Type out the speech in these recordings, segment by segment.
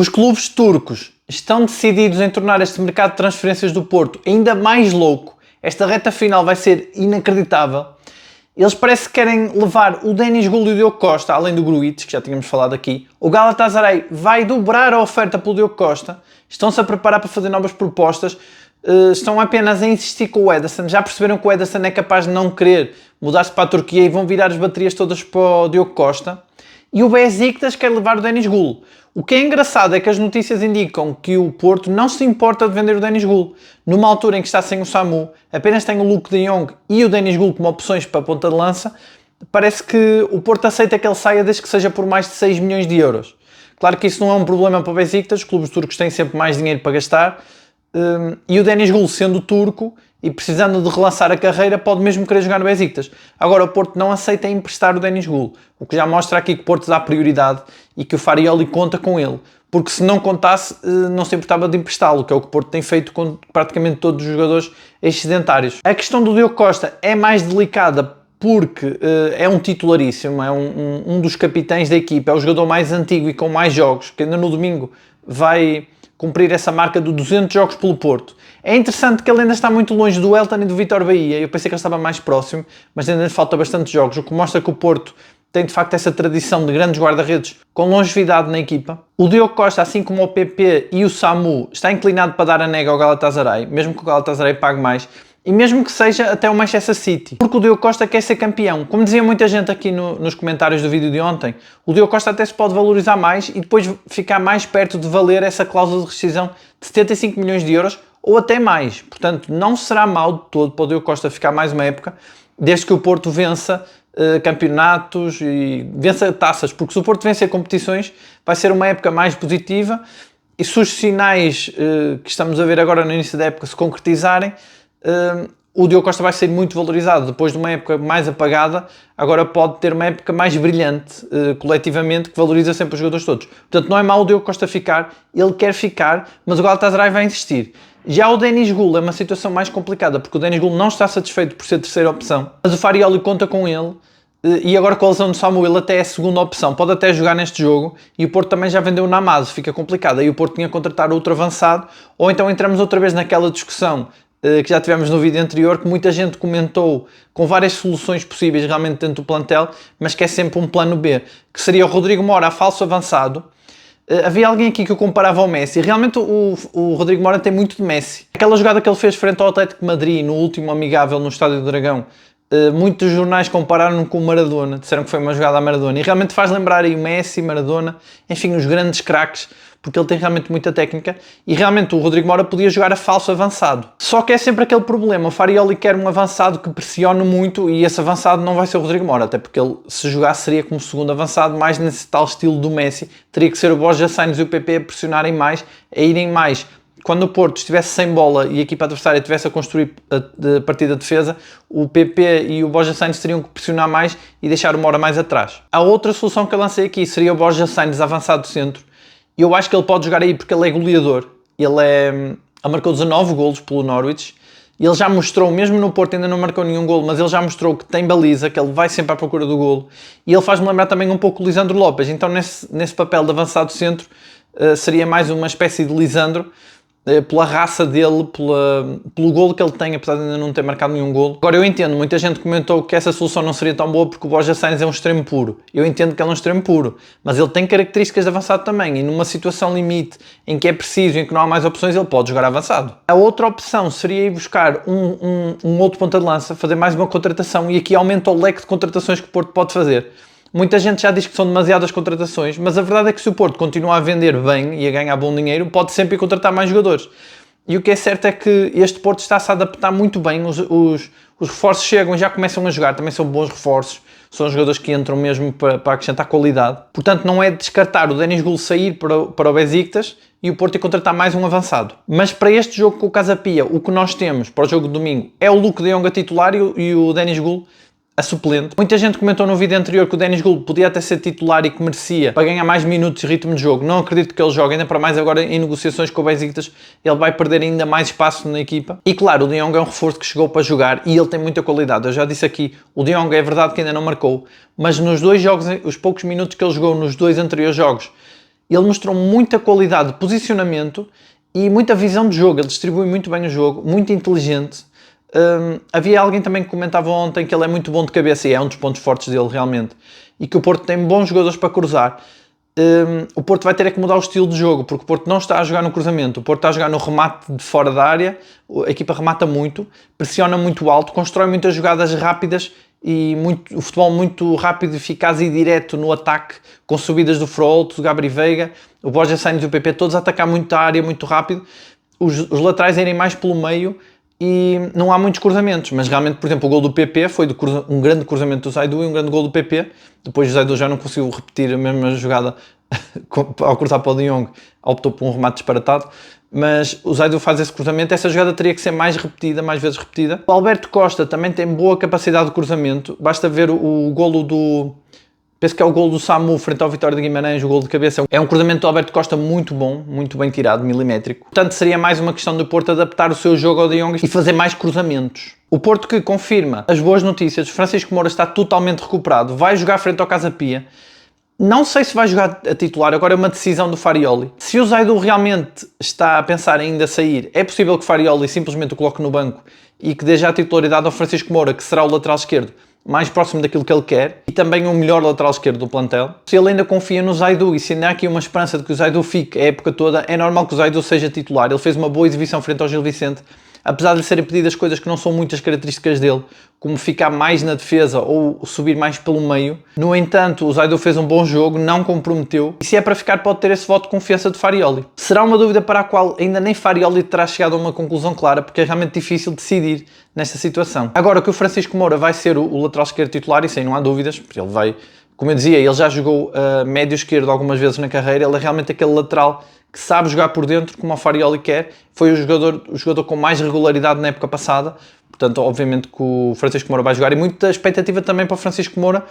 Os clubes turcos estão decididos em tornar este mercado de transferências do Porto ainda mais louco. Esta reta final vai ser inacreditável. Eles parece que querem levar o Denis Gul e o Diogo Costa, além do Gruitch, que já tínhamos falado aqui. O Galatasaray vai dobrar a oferta pelo Diogo Costa. Estão-se a preparar para fazer novas propostas. Estão apenas a insistir com o Ederson. Já perceberam que o Ederson é capaz de não querer mudar-se para a Turquia e vão virar as baterias todas para o Diogo Costa. E o Besiktas quer levar o Denis Gul. O que é engraçado é que as notícias indicam que o Porto não se importa de vender o Denis Gul. Numa altura em que está sem o Samu, apenas tem o Luuk de Jong e o Denis Gul como opções para a ponta de lança, parece que o Porto aceita que ele saia desde que seja por mais de 6 milhões de euros. Claro que isso não é um problema para o Besiktas, os clubes turcos têm sempre mais dinheiro para gastar, e o Denis Gul, sendo turco e precisando de relançar a carreira, pode mesmo querer jogar no Besiktas. Agora o Porto não aceita emprestar o Denis Gul, o que já mostra aqui que o Porto dá prioridade e que o Farioli conta com ele, porque se não contasse não se importava de emprestá-lo, que é o que o Porto tem feito com praticamente todos os jogadores excedentários. A questão do Diogo Costa é mais delicada porque é um titularíssimo, é um dos capitães da equipa, é o jogador mais antigo e com mais jogos, que ainda no domingo vai cumprir essa marca de 200 jogos pelo Porto. É interessante que ele ainda está muito longe do Elton e do Vítor Bahia. Eu pensei que ele estava mais próximo, mas ainda lhe falta bastante jogos, o que mostra que o Porto tem de facto essa tradição de grandes guarda-redes com longevidade na equipa. O Diogo Costa, assim como o PP e o Samu, está inclinado para dar a nega ao Galatasaray, mesmo que o Galatasaray pague mais, e mesmo que seja até o Manchester City, porque o Diogo Costa quer ser campeão. Como dizia muita gente aqui nos comentários do vídeo de ontem, o Diogo Costa até se pode valorizar mais e depois ficar mais perto de valer essa cláusula de rescisão de 75 milhões de euros ou até mais. Portanto, não será mal de todo para o Diogo Costa ficar mais uma época, desde que o Porto vença campeonatos e vença taças, porque se o Porto vencer competições vai ser uma época mais positiva e se os sinais que estamos a ver agora no início da época se concretizarem, o Diogo Costa vai ser muito valorizado. Depois de uma época mais apagada, agora pode ter uma época mais brilhante coletivamente, que valoriza sempre os jogadores todos. Portanto, não é mau o Diogo Costa ficar, ele quer ficar, mas o Galatasaray vai insistir. Já o Denis Gul é uma situação mais complicada, porque o Denis Gul não está satisfeito por ser terceira opção, mas o Farioli conta com ele, e agora com a lesão de Samuel até é a segunda opção, pode até jogar neste jogo, e o Porto também já vendeu o Namazo, fica complicado, aí o Porto tinha que contratar outro avançado, ou então entramos outra vez naquela discussão que já tivemos no vídeo anterior, que muita gente comentou com várias soluções possíveis realmente dentro do plantel, mas que é sempre um plano B, que seria o Rodrigo Mora a falso avançado. Havia alguém aqui que o comparava ao Messi. Realmente o Rodrigo Mora tem muito de Messi. Aquela jogada que ele fez frente ao Atlético de Madrid no último amigável no Estádio do Dragão, muitos jornais compararam-no com o Maradona, disseram que foi uma jogada a Maradona, e realmente faz lembrar aí o Messi, Maradona, enfim, os grandes craques, porque ele tem realmente muita técnica, e realmente o Rodrigo Mora podia jogar a falso avançado. Só que é sempre aquele problema, o Farioli quer um avançado que pressione muito, e esse avançado não vai ser o Rodrigo Mora, até porque ele, se jogasse, seria como segundo avançado, mais nesse tal estilo do Messi, teria que ser o Borja Sainz e o PP a pressionarem mais, a irem mais. Quando o Porto estivesse sem bola e a equipa adversária estivesse a construir a partida de defesa, o PP e o Borja Sainz teriam que pressionar mais e deixar o Mora mais atrás. A outra solução que eu lancei aqui seria o Borja Sainz avançado do centro, e eu acho que ele pode jogar aí porque ele é goleador. Ele marcou 19 golos pelo Norwich, e ele já mostrou, mesmo no Porto ainda não marcou nenhum golo, mas ele já mostrou que tem baliza, que ele vai sempre à procura do golo, e ele faz-me lembrar também um pouco o Lisandro Lopes, então nesse papel de avançado do centro seria mais uma espécie de Lisandro, pela raça dele, pelo golo que ele tem, apesar de ainda não ter marcado nenhum golo. Agora eu entendo, muita gente comentou que essa solução não seria tão boa porque o Borja Sainz é um extremo puro. Eu entendo que ele é um extremo puro, mas ele tem características de avançado também, e numa situação limite em que é preciso, em que não há mais opções, ele pode jogar avançado. A outra opção seria ir buscar um outro ponta de lança, fazer mais uma contratação, e aqui aumenta o leque de contratações que o Porto pode fazer. Muita gente já diz que são demasiadas contratações, mas a verdade é que se o Porto continuar a vender bem e a ganhar bom dinheiro, pode sempre ir contratar mais jogadores. E o que é certo é que este Porto está-se a adaptar muito bem, os reforços chegam e já começam a jogar, também são bons reforços, são jogadores que entram mesmo para acrescentar qualidade. Portanto, não é descartar o Denis Gul sair para o Besiktas e o Porto ir contratar mais um avançado. Mas para este jogo com o Casa Pia, o que nós temos para o jogo de domingo é o Luuk de Jong a titular e o Denis Gul a suplente. Muita gente comentou no vídeo anterior que o Denis Gul podia até ser titular e que merecia para ganhar mais minutos e ritmo de jogo. Não acredito que ele jogue, ainda para mais agora em negociações com o Besiktas, ele vai perder ainda mais espaço na equipa. E claro, o De Jong é um reforço que chegou para jogar e ele tem muita qualidade. Eu já disse aqui, o De Jong é verdade que ainda não marcou, mas nos dois jogos, os poucos minutos que ele jogou nos dois anteriores jogos, Ele mostrou muita qualidade de posicionamento e muita visão de jogo. Ele distribui muito bem o jogo, muito inteligente. Havia alguém também que comentava ontem que ele é muito bom de cabeça e é um dos pontos fortes dele realmente. E que o Porto tem bons jogadores para cruzar. O Porto vai ter que mudar o estilo de jogo, porque o Porto não está a jogar no cruzamento, o Porto está a jogar no remate de fora da área. A equipa remata muito, pressiona muito alto, constrói muitas jogadas rápidas e o futebol muito rápido, eficaz e direto no ataque, com subidas do Frollo, do Gabri Veiga, o Borja Sainz e o PP, todos a atacar muito a área, muito rápido, os laterais irem mais pelo meio e não há muitos cruzamentos, mas realmente, por exemplo, o gol do PP foi um grande cruzamento do Zaidu e um grande gol do PP. Depois o Zaidu já não conseguiu repetir a mesma jogada ao cruzar para o De Jong, optou por um remate disparatado, mas o Zaidu faz esse cruzamento. Essa jogada teria que ser mais repetida, mais vezes repetida. O Alberto Costa também tem boa capacidade de cruzamento, basta ver o golo do... Penso que é o golo do Samu frente ao Vitória de Guimarães, o golo de cabeça. É um cruzamento do Alberto Costa muito bom, muito bem tirado, milimétrico. Portanto, seria mais uma questão do Porto adaptar o seu jogo ao De Jong e fazer mais cruzamentos. O Porto que confirma as boas notícias, Francisco Moura está totalmente recuperado, vai jogar frente ao Casa Pia. Não sei se vai jogar a titular, agora é uma decisão do Farioli. Se o Zaidu realmente está a pensar em ainda sair, é possível que o Farioli simplesmente o coloque no banco e que dê já a titularidade ao Francisco Moura, que será o lateral esquerdo, mais próximo daquilo que ele quer, e também o melhor lateral esquerdo do plantel. Se ele ainda confia no Zaidu e se ainda há aqui uma esperança de que o Zaidu fique a época toda, é normal que o Zaidu seja titular. Ele fez uma boa exibição frente ao Gil Vicente, apesar de lhe serem pedidas coisas que não são muitas características dele, como ficar mais na defesa ou subir mais pelo meio. No entanto, o Zaidu fez um bom jogo, não comprometeu, e se é para ficar pode ter esse voto de confiança de Farioli. Será uma dúvida para a qual ainda nem Farioli terá chegado a uma conclusão clara, porque é realmente difícil decidir nesta situação. Agora que o Francisco Moura vai ser o lateral esquerdo titular, isso aí não há dúvidas, porque ele vai, como eu dizia, ele já jogou médio esquerdo algumas vezes na carreira, ele é realmente aquele lateral que sabe jogar por dentro, como o Farioli quer. Foi o jogador com mais regularidade na época passada, portanto, obviamente que o Francisco Moura vai jogar, e muita expectativa também para o Francisco Moura,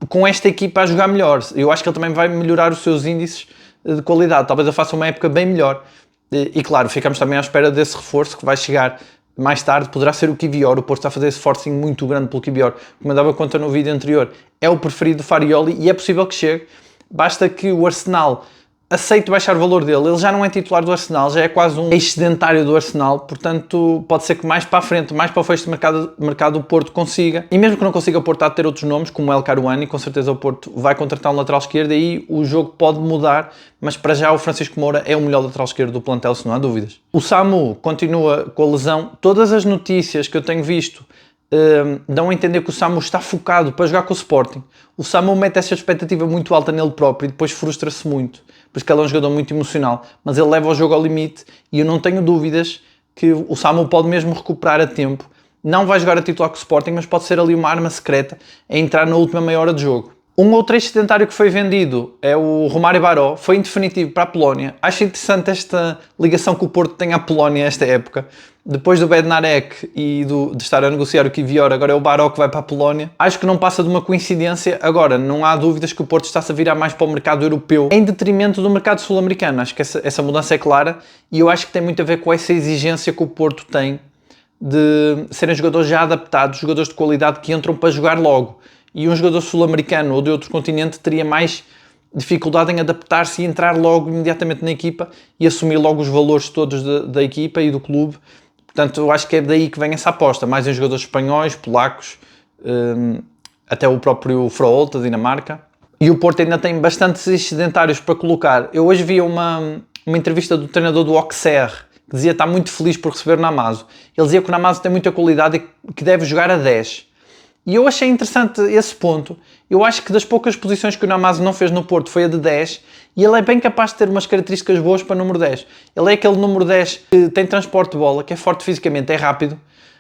com esta equipa a jogar melhor. Eu acho que ele também vai melhorar os seus índices de qualidade, talvez ele faça uma época bem melhor. E claro, ficamos também à espera desse reforço que vai chegar mais tarde, poderá ser o Kiwior. O Porto está a fazer esse forcing muito grande pelo Kiwior, como eu dava conta no vídeo anterior, é o preferido do Farioli e é possível que chegue, basta que o Arsenal aceito baixar o valor dele. Ele já não é titular do Arsenal, já é quase um ex-sedentário do Arsenal, portanto pode ser que mais para a frente, mais para o fecho de mercado o Porto consiga, e mesmo que não consiga, o Porto há de ter outros nomes, como o El Karouani, com certeza o Porto vai contratar um lateral esquerdo, e aí o jogo pode mudar, mas para já o Francisco Moura é o melhor lateral esquerdo do plantel, se não há dúvidas. O Samu continua com a lesão. Todas as notícias que eu tenho visto dão a entender que o Samu está focado para jogar com o Sporting. O Samu mete essa expectativa muito alta nele próprio e depois frustra-se muito, porque ele é um jogador muito emocional, mas ele leva o jogo ao limite e eu não tenho dúvidas que o Samu pode mesmo recuperar a tempo. Não vai jogar a titular com o Sporting, mas pode ser ali uma arma secreta a entrar na última meia hora de jogo. Um outro ex-sedentário que foi vendido é o Romário Baró, foi em definitivo para a Polónia. Acho interessante esta ligação que o Porto tem à Polónia esta época. Depois do Bednarek e de estar a negociar o Kiwior, agora é o Baró que vai para a Polónia. Acho que não passa de uma coincidência. Agora, não há dúvidas que o Porto está-se a virar mais para o mercado europeu, em detrimento do mercado sul-americano. Acho que essa mudança é clara e eu acho que tem muito a ver com essa exigência que o Porto tem de serem jogadores já adaptados, jogadores de qualidade que entram para jogar logo. E um jogador sul-americano ou de outro continente teria mais dificuldade em adaptar-se e entrar logo imediatamente na equipa e assumir logo os valores todos da equipa e do clube. Portanto, eu acho que é daí que vem essa aposta, mais em jogadores espanhóis, polacos, até o próprio Frollo, da Dinamarca. E o Porto ainda tem bastantes excedentários para colocar. Eu hoje vi uma entrevista do treinador do Auxerre, que dizia que está muito feliz por receber o Namazo. Ele dizia que o Namazo tem muita qualidade e que deve jogar a 10. E eu achei interessante esse ponto. Eu acho que das poucas posições que o Namazo não fez no Porto foi a de 10, e ele é bem capaz de ter umas características boas para o número 10. Ele é aquele número 10 que tem transporte de bola, que é forte fisicamente, é rápido,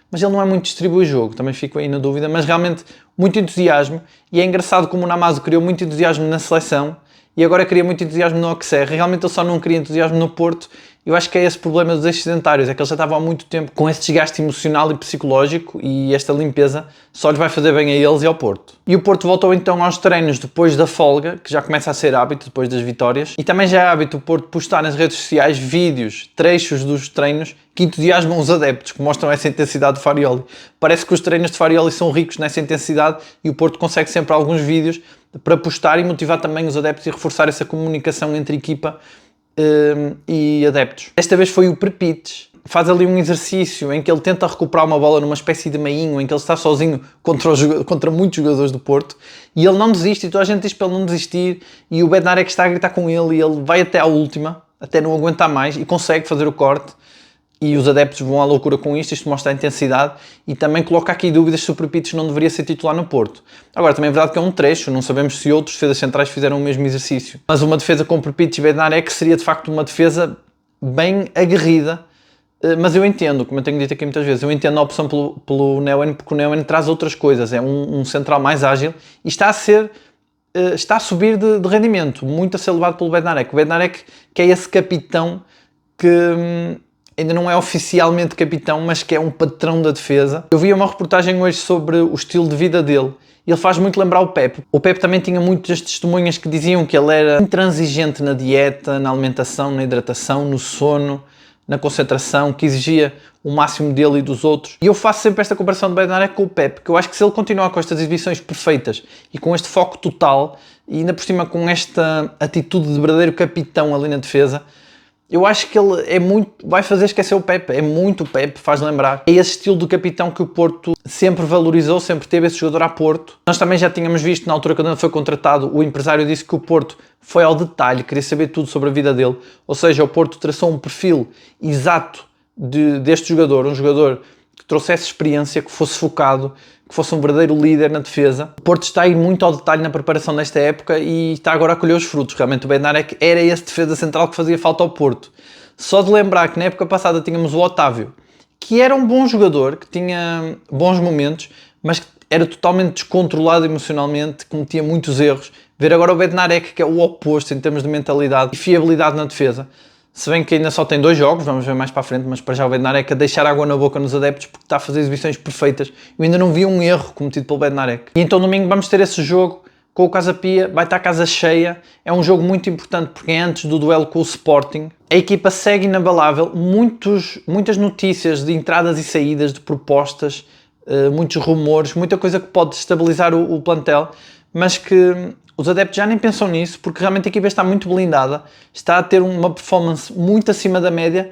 mas ele não é muito distribui o jogo, também fico aí na dúvida, mas realmente muito entusiasmo, e é engraçado como o Namazo criou muito entusiasmo na seleção, e agora cria muito entusiasmo no Auxerre. Realmente ele só não cria entusiasmo no Porto. Eu acho que é esse problema dos ex-sedentários, é que eles já estavam há muito tempo com esse desgaste emocional e psicológico, e esta limpeza só lhes vai fazer bem a eles e ao Porto. E o Porto voltou então aos treinos depois da folga, que já começa a ser hábito depois das vitórias, e também já é hábito o Porto postar nas redes sociais vídeos, trechos dos treinos que entusiasmam os adeptos, que mostram essa intensidade de Farioli. Parece que os treinos de Farioli são ricos nessa intensidade e o Porto consegue sempre alguns vídeos para postar e motivar também os adeptos e reforçar essa comunicação entre equipa e adeptos. Desta vez foi o Prepitch. Faz ali um exercício em que ele tenta recuperar uma bola numa espécie de meinho, em que ele está sozinho contra muitos jogadores do Porto, e ele não desiste, e toda a gente diz para ele não desistir, e o Bednarek está a gritar com ele, e ele vai até à última, até não aguentar mais, e consegue fazer o corte, e os adeptos vão à loucura com isto mostra a intensidade, e também coloca aqui dúvidas se o Prepitch não deveria ser titular no Porto. Agora, também é verdade que é um trecho, não sabemos se outros defesas centrais fizeram o mesmo exercício, mas uma defesa com Prepitch e Bednarek seria de facto uma defesa bem aguerrida. Mas eu entendo, como eu tenho dito aqui muitas vezes, eu entendo a opção pelo Neuen, porque o Neuen traz outras coisas, é um central mais ágil e está a subir de rendimento, muito a ser levado pelo Bednarek. O Bednarek que é esse capitão que ainda não é oficialmente capitão, mas que é um patrão da defesa. Eu vi uma reportagem hoje sobre o estilo de vida dele. Ele faz muito lembrar o Pep. O Pep também tinha muitas testemunhas que diziam que ele era intransigente na dieta, na alimentação, na hidratação, no sono, na concentração, que exigia o máximo dele e dos outros. E eu faço sempre esta comparação de Bednarek com o Pep, que eu acho que se ele continuar com estas exibições perfeitas e com este foco total, e ainda por cima com esta atitude de verdadeiro capitão ali na defesa, eu acho que ele vai fazer esquecer o Pep, é muito o Pep, faz lembrar. É esse estilo de capitão que o Porto sempre valorizou, sempre teve esse jogador a Porto. Nós também já tínhamos visto, na altura quando ele foi contratado, o empresário disse que o Porto foi ao detalhe, queria saber tudo sobre a vida dele. Ou seja, o Porto traçou um perfil exato deste jogador, um jogador que trouxesse experiência, que fosse focado, que fosse um verdadeiro líder na defesa. O Porto está a ir muito ao detalhe na preparação desta época e está agora a colher os frutos. Realmente o Bednarek era esse defesa central que fazia falta ao Porto. Só de lembrar que na época passada tínhamos o Otávio, que era um bom jogador, que tinha bons momentos, mas que era totalmente descontrolado emocionalmente, cometia muitos erros. Ver agora o Bednarek, que é o oposto em termos de mentalidade e fiabilidade na defesa. Se bem que ainda só tem 2 jogos, vamos ver mais para a frente, mas para já o Bednarek a deixar água na boca nos adeptos porque está a fazer exibições perfeitas. Eu ainda não vi um erro cometido pelo Bednarek. E então domingo vamos ter esse jogo com o Casa Pia, vai estar a casa cheia. É um jogo muito importante porque é antes do duelo com o Sporting. A equipa segue inabalável, muitas notícias de entradas e saídas, de propostas, muitos rumores, muita coisa que pode estabilizar o plantel, mas que os adeptos já nem pensam nisso, porque realmente a equipa está muito blindada, está a ter uma performance muito acima da média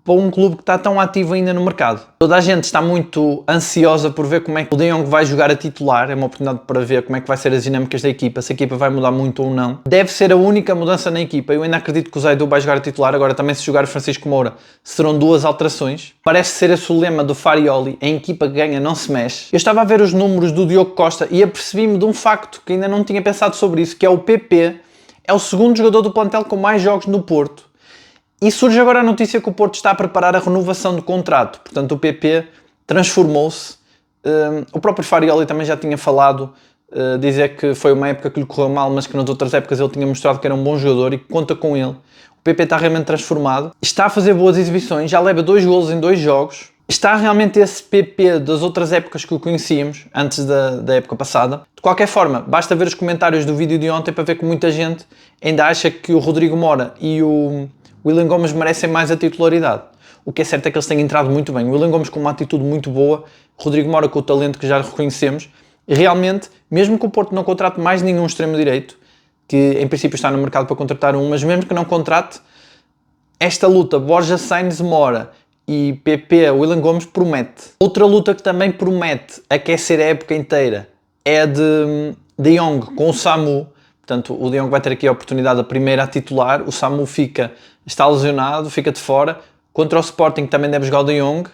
para um clube que está tão ativo ainda no mercado. Toda a gente está muito ansiosa por ver como é que o De Jong vai jogar a titular, é uma oportunidade para ver como é que vai ser as dinâmicas da equipa, se a equipa vai mudar muito ou não. Deve ser a única mudança na equipa, eu ainda acredito que o Zaidu vai jogar a titular, agora também se jogar o Francisco Moura serão 2 alterações. Parece ser esse o lema do Farioli, a equipa que ganha não se mexe. Eu estava a ver os números do Diogo Costa e apercebi-me de um facto que ainda não tinha pensado sobre isso, que é o PP, é o segundo jogador do plantel com mais jogos no Porto. E surge agora a notícia que o Porto está a preparar a renovação do contrato. Portanto, o PP transformou-se. O próprio Farioli também já tinha falado, dizer que foi uma época que lhe correu mal, mas que nas outras épocas ele tinha mostrado que era um bom jogador e que conta com ele. O PP está realmente transformado. Está a fazer boas exibições, já leva 2 golos em 2 jogos. Está realmente esse PP das outras épocas que o conhecíamos, antes da época passada. De qualquer forma, basta ver os comentários do vídeo de ontem para ver que muita gente ainda acha que o Rodrigo Mora e o William Gomes merecem mais a titularidade. O que é certo é que eles têm entrado muito bem. O William Gomes com uma atitude muito boa, o Rodrigo Mora com o talento que já reconhecemos. E realmente, mesmo que o Porto não contrate mais nenhum extremo-direito, que em princípio está no mercado para contratar um, mas mesmo que não contrate, esta luta Borja Sainz Mora e PP William Gomes promete. Outra luta que também promete aquecer a época inteira é a de De Jong com o Samu. Portanto, o De Jong vai ter aqui a oportunidade, a primeira a titular, o Samu está lesionado, fica de fora. Contra o Sporting também deve jogar o De Jong.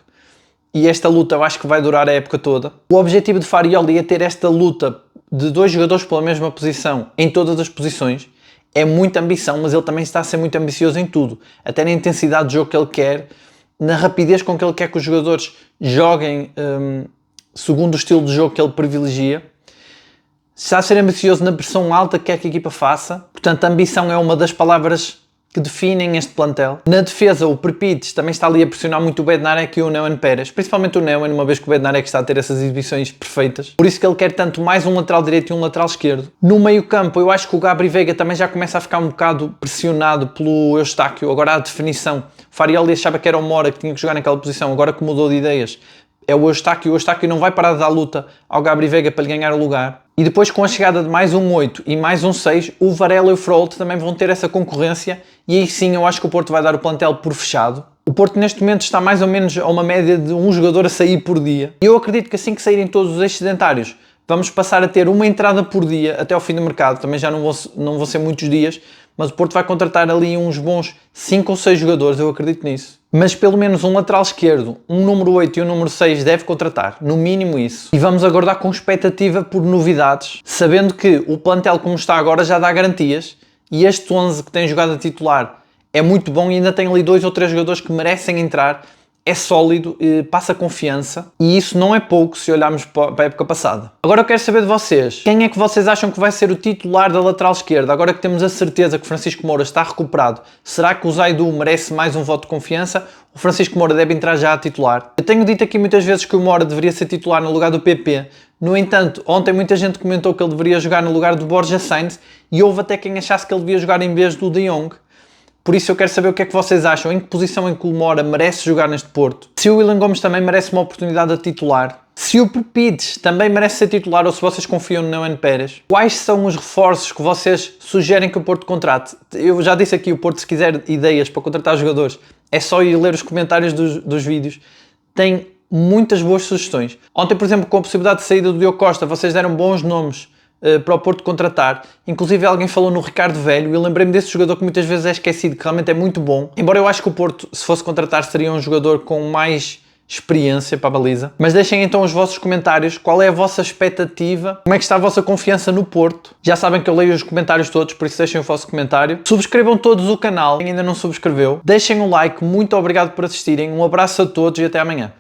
E esta luta eu acho que vai durar a época toda. O objetivo de Farioli é ter esta luta de 2 jogadores pela mesma posição, em todas as posições. É muita ambição, mas ele também está a ser muito ambicioso em tudo. Até na intensidade de jogo que ele quer, na rapidez com que ele quer que os jogadores joguem segundo o estilo de jogo que ele privilegia. Está a ser ambicioso na pressão alta que quer que a equipa faça. Portanto, a ambição é uma das palavras que definem este plantel. Na defesa, o Prepitch também está ali a pressionar muito o Bednarek e o Neuen Pérez. Principalmente o Neuen, uma vez que o Bednarek está a ter essas exibições perfeitas. Por isso que ele quer tanto mais um lateral direito e um lateral esquerdo. No meio campo, eu acho que o Gabri Veiga também já começa a ficar um bocado pressionado pelo Eustáquio. Agora a definição. Farioli achava que era o Mora que tinha que jogar naquela posição. Agora que mudou de ideias, é o Eustáquio não vai parar de dar luta ao Gabri Veiga para lhe ganhar o lugar. E depois, com a chegada de mais um 8 e mais um 6, o Varela e o Froholt também vão ter essa concorrência, e aí sim eu acho que o Porto vai dar o plantel por fechado. O Porto neste momento está mais ou menos a uma média de um jogador a sair por dia. E eu acredito que assim que saírem todos os excedentários, vamos passar a ter uma entrada por dia até ao fim do mercado. Também já não vão ser muitos dias, mas o Porto vai contratar ali uns bons 5 ou 6 jogadores, eu acredito nisso. Mas pelo menos um lateral esquerdo, um número 8 e um número 6 deve contratar, no mínimo isso. E vamos aguardar com expectativa por novidades, sabendo que o plantel como está agora já dá garantias, e este 11 que tem jogado a titular é muito bom e ainda tem ali 2 ou 3 jogadores que merecem entrar. É sólido, passa confiança, e isso não é pouco se olharmos para a época passada. Agora eu quero saber de vocês, quem é que vocês acham que vai ser o titular da lateral esquerda? Agora que temos a certeza que Francisco Moura está recuperado, será que o Zaidu merece mais um voto de confiança? O Francisco Moura deve entrar já a titular? Eu tenho dito aqui muitas vezes que o Moura deveria ser titular no lugar do PP, no entanto, ontem muita gente comentou que ele deveria jogar no lugar do Borja Sainz, e houve até quem achasse que ele devia jogar em vez do De Jong. Por isso eu quero saber o que é que vocês acham, em que posição é que o Moura merece jogar neste Porto. Se o Willian Gomes também merece uma oportunidade a titular. Se o Pepides também merece ser titular ou se vocês confiam no Neuen Pérez. Quais são os reforços que vocês sugerem que o Porto contrate? Eu já disse aqui, o Porto, se quiser ideias para contratar jogadores, é só ir ler os comentários dos vídeos. Tem muitas boas sugestões. Ontem, por exemplo, com a possibilidade de saída do Diogo Costa, vocês deram bons nomes para o Porto contratar. Inclusive alguém falou no Ricardo Velho, e eu lembrei-me desse jogador que muitas vezes é esquecido, que realmente é muito bom. Embora eu acho que o Porto, se fosse contratar, seria um jogador com mais experiência para a baliza. Mas deixem então os vossos comentários, qual é a vossa expectativa, como é que está a vossa confiança no Porto. Já sabem que eu leio os comentários todos, por isso deixem o vosso comentário. Subscrevam todos o canal, quem ainda não subscreveu. Deixem um like, muito obrigado por assistirem, um abraço a todos e até amanhã.